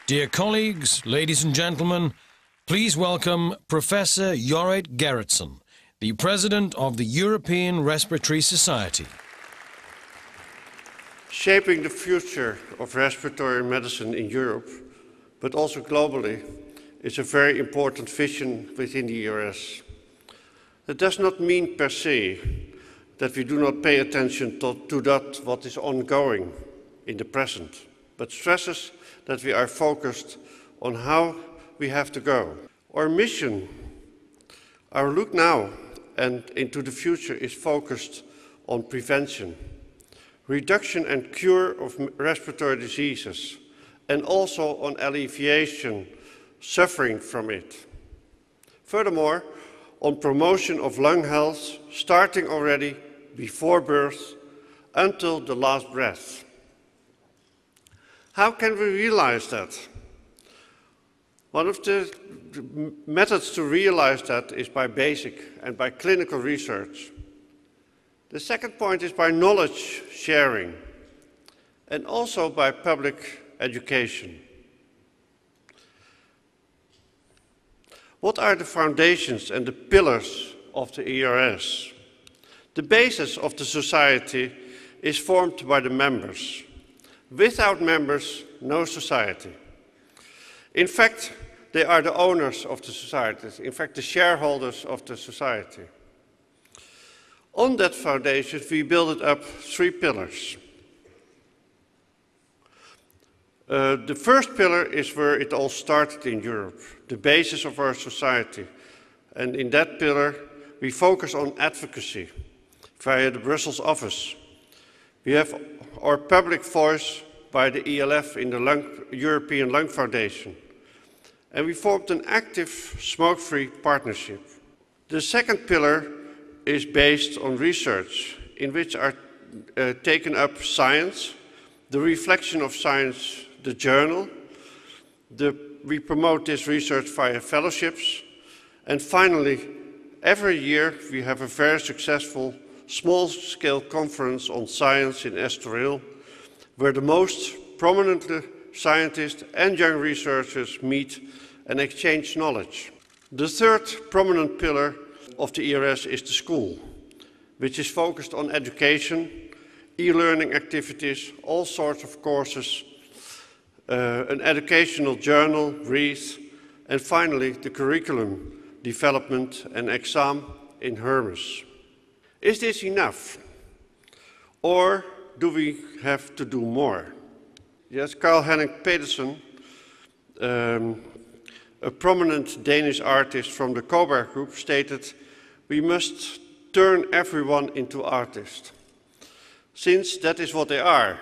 Dear colleagues, ladies and gentlemen, please welcome Professor Jorrit Gerritsen, the President of the European Respiratory Society. Shaping the future of respiratory medicine in Europe, but also globally, is a very important vision within the ERS. That does not mean per se that we do not pay attention to that what is ongoing in the present, but stresses that we are focused on how we have to go. Our mission, our look now and into the future is focused on prevention, reduction and cure of respiratory diseases, and also on alleviation, suffering from it. Furthermore, on promotion of lung health, starting already before birth until the last breath. How can we realize that? One of the methods to realize that is by basic and by clinical research. The second point is by knowledge sharing and also by public education. What are the foundations and the pillars of the ERS? The basis of the society is formed by the members. Without members, no society. In fact, they are the owners of the society, in fact, the shareholders of the society. On that foundation, we built up 3 pillars. The first pillar is where it all started in Europe, the basis of our society. And in that pillar, we focus on advocacy via the Brussels office. We have our public voice by the ELF in the European Lung Foundation. And we formed an active smoke-free partnership. The second pillar is based on research, in which are taken up science, the reflection of science, the journal. We promote this research via fellowships. And finally, every year we have a very successful small-scale conference on science in Estoril, where the most prominent scientists and young researchers meet and exchange knowledge. The third prominent pillar of the ERS is the school, which is focused on education, e-learning activities, all sorts of courses, an educational journal, Breathe, and finally the curriculum development and exam in Hermes. Is this enough? Or do we have to do more? Yes, Carl-Henrik Pedersen, a prominent Danish artist from the Cobar group, stated, "We must turn everyone into artists, since that is what they are.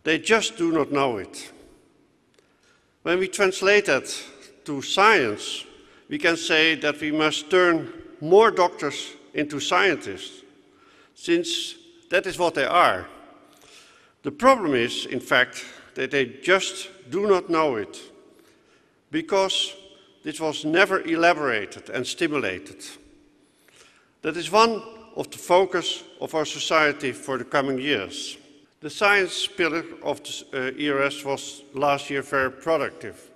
They just do not know it." When we translate that to science, we can say that we must turn more doctors into scientists, since that is what they are. The problem is, in fact, that they just do not know it, because this was never elaborated and stimulated. That is one of the focus of our society for the coming years. The science pillar of the ERS was last year very productive.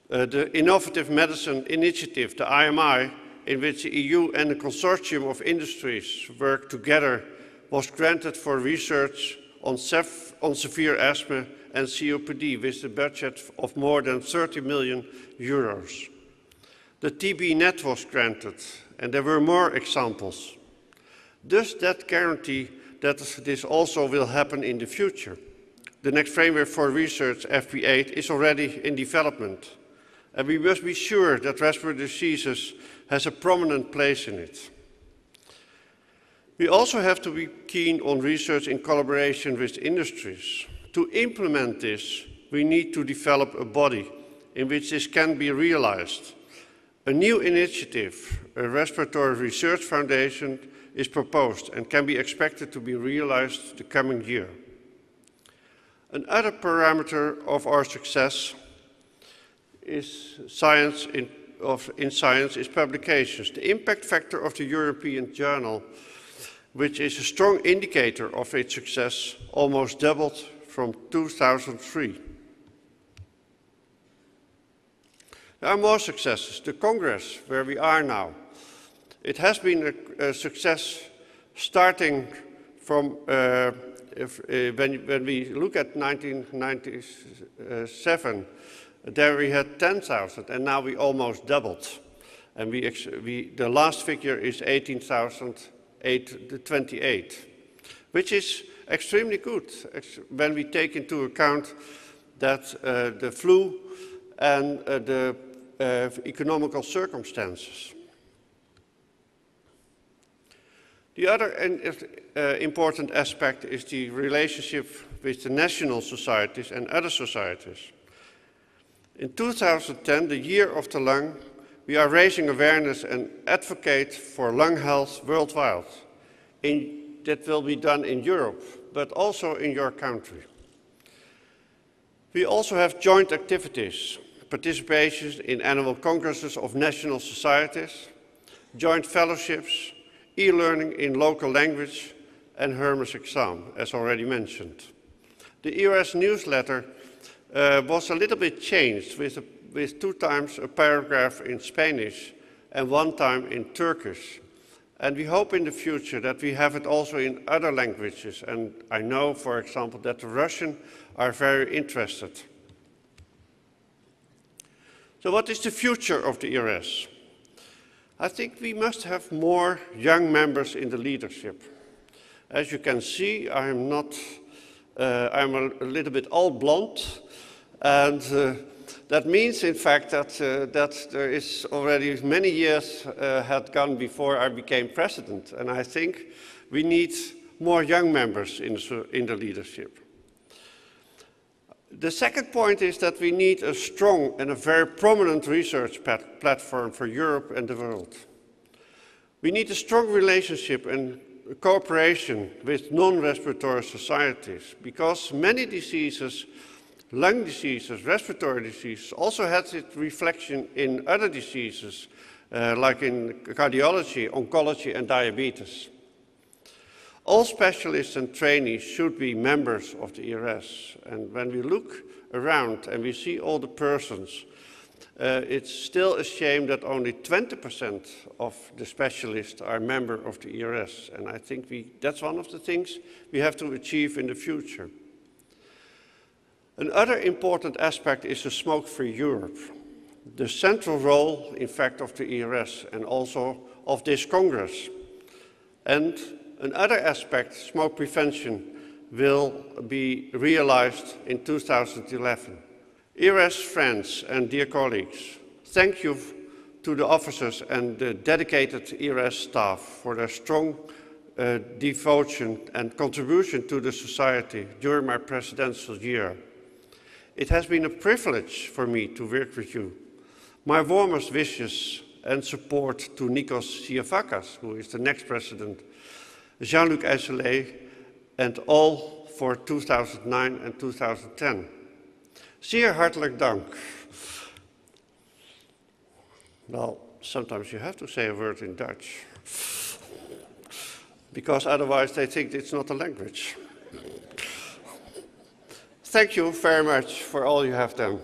The Innovative Medicine Initiative, the IMI, in which the EU and a consortium of industries work together, was granted for research on severe asthma and COPD with a budget of more than 30 million euros. The TB net was granted, and there were more examples. Does that guarantee that this also will happen in the future? The next framework for research, FP8, is already in development, and we must be sure that respiratory diseases has a prominent place in it. We also have to be keen on research in collaboration with industries. To implement this, we need to develop a body in which this can be realized. A new initiative, a Respiratory Research Foundation, is proposed and can be expected to be realized the coming year. Another parameter of our success is in science is publications. The impact factor of the European Journal, which is a strong indicator of its success, almost doubled from 2003. There are more successes. The Congress, where we are now, it has been a success starting from when we look at 1997, there we had 10,000, and now we almost doubled. And the last figure is 18,828, which is extremely good when we take into account that the flu and the economical circumstances. The other important aspect is the relationship with the national societies and other societies. In 2010, the year of the lung, we are raising awareness and advocate for lung health worldwide. That will be done in Europe, but also in your country. We also have joint activities, participations in annual congresses of national societies, joint fellowships, e-learning in local language, and Hermes exam, as already mentioned. The ERS newsletter was a little bit changed with 2 times a paragraph in Spanish and 1 time in Turkish. And we hope in the future that we have it also in other languages. And I know, for example, that the Russian are very interested. So what is the future of the ERS? I think we must have more young members in the leadership. As you can see, I'm a little bit old blonde, and that means, in fact, that there is already many years had gone before I became president, and I think we need more young members in the leadership. The second point is that we need a strong and a very prominent research platform for Europe and the world. We need a strong relationship and cooperation with non-respiratory societies, because many diseases, lung diseases, respiratory diseases, also has its reflection in other diseases, like in cardiology, oncology, and diabetes. All specialists and trainees should be members of the ERS. And when we look around and we see all the persons, it's still a shame that only 20% of the specialists are members of the ERS. And I think that's one of the things we have to achieve in the future. Another important aspect is the smoke-free Europe. The central role, in fact, of the ERS and also of this Congress. And another aspect, smoke prevention, will be realized in 2011. ERS friends and dear colleagues, thank you to the officers and the dedicated ERS staff for their strong devotion and contribution to the society during my presidential year. It has been a privilege for me to work with you. My warmest wishes and support to Nikos Siafakas, who is the next president, Jean-Luc Eiselet, and all for 2009 and 2010. Zeer hartelijk dank. Well, sometimes you have to say a word in Dutch, because otherwise they think it's not a language. Thank you very much for all you have done.